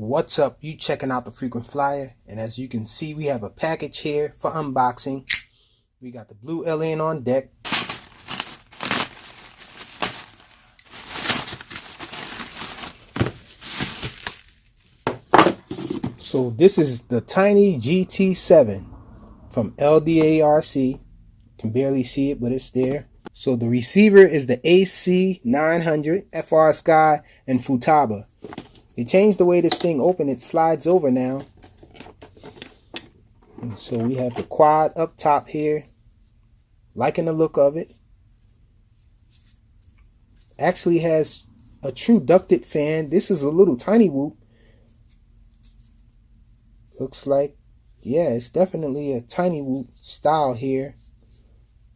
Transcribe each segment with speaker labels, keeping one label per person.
Speaker 1: What's up? You checking out the Frequent Flyer, and as you can see, we have a package here for unboxing. We got the Blue Alien on deck. So this is the Tiny GT7 from LDARC. Can barely see it, but it's there. So the receiver is the AC900, FrSky, and Futaba. They changed the way this thing opens. It slides over now. And so we have the quad up top here. Liking the look of it. Actually has a true ducted fan. This is a little tiny whoop. Looks like, yeah, it's definitely a tiny whoop style here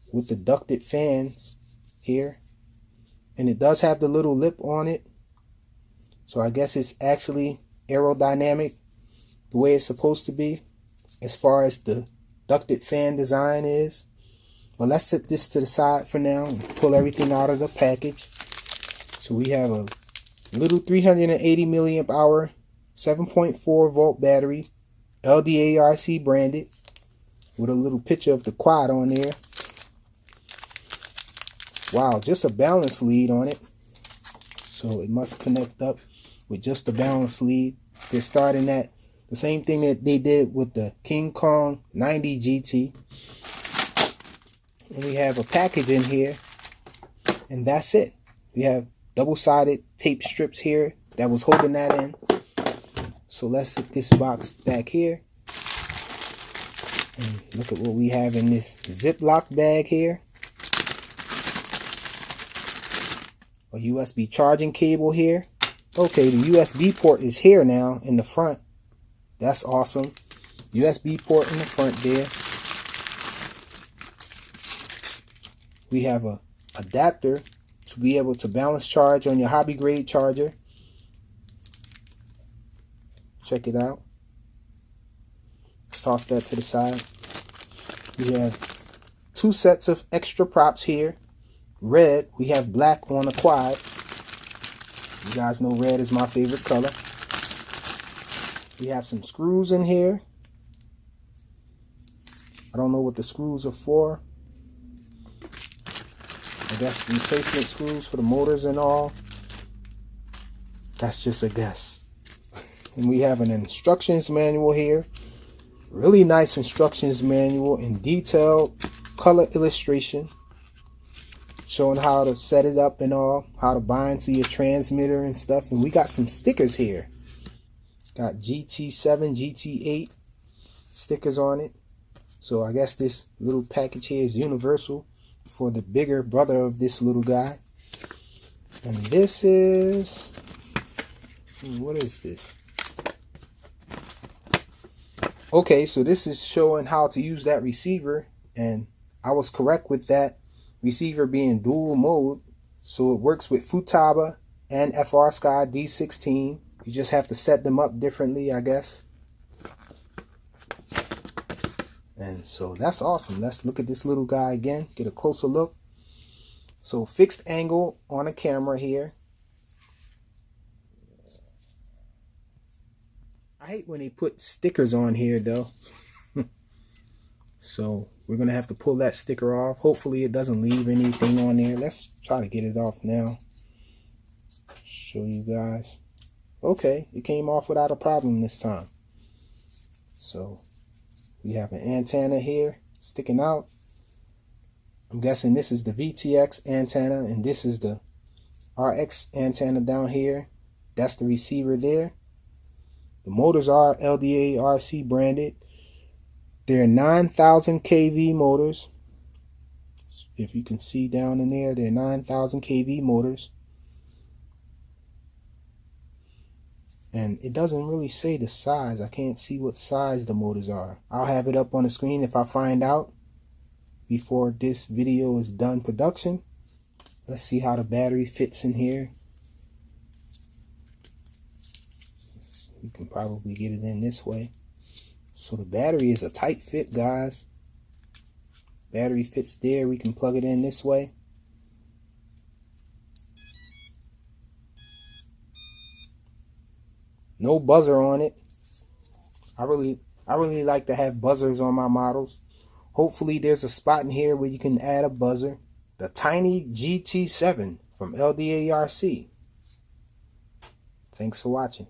Speaker 1: with the ducted fans here. And it does have the little lip on it. So I guess it's actually aerodynamic the way it's supposed to be as far as the ducted fan design is. But let's set this to the side for now and pull everything out of the package. So we have a little 380 milliamp hour 7.4 volt battery, LDARC branded, with a little picture of the quad on there. Wow, just a balance lead on it. So it must connect up with just the balance lead. They're starting at the same thing that they did with the King Kong 90 GT. And we have a package in here, and that's it. We have double-sided tape strips here that was holding that in. So let's set this box back here and look at what we have in this Ziploc bag here. A USB charging cable here. Okay, the USB port is here now in the front. That's awesome. USB port in the front there. We have a adapter to be able to balance charge on your hobby grade charger. Check it out. Let's toss that to the side. We have two sets of extra props here. Red, we have black on the quad. You guys know red is my favorite color. We have some screws in here. I don't know what the screws are for. I guess replacement screws for the motors and all. That's just a guess. And we have an instructions manual here. Really nice instructions manual in detailed color illustration, showing how to set it up and all, how to bind to your transmitter and stuff. And we got some stickers here. Got GT7, GT8 stickers on it. So I guess this little package here is universal for the bigger brother of this little guy. And this is, what is this? Okay, so this is showing how to use that receiver, and I was correct with that receiver being dual mode. So it works with Futaba and FrSky D16. You just have to set them up differently, I guess. And so that's awesome. Let's look at this little guy again, get a closer look. So fixed angle on a camera here. I hate when they put stickers on here though. So we're gonna have to pull that sticker off. Hopefully it doesn't leave anything on there. Let's try to get it off now. Show you guys. Okay, it came off without a problem this time. So we have an antenna here sticking out. I'm guessing this is the VTX antenna, and this is the RX antenna down here. That's the receiver there. The motors are LDARC branded. They're 9,000 kV motors. If you can see down in there, they're 9,000 kV motors. And it doesn't really say the size. I can't see what size the motors are. I'll have it up on the screen if I find out before this video is done production. Let's see how the battery fits in here. You can probably get it in this way. So the battery is a tight fit, guys. Battery fits there. We can plug it in this way. No buzzer on it. I really like to have buzzers on my models. Hopefully there's a spot in here where you can add a buzzer. The Tiny GT7 from LDARC. Thanks for watching.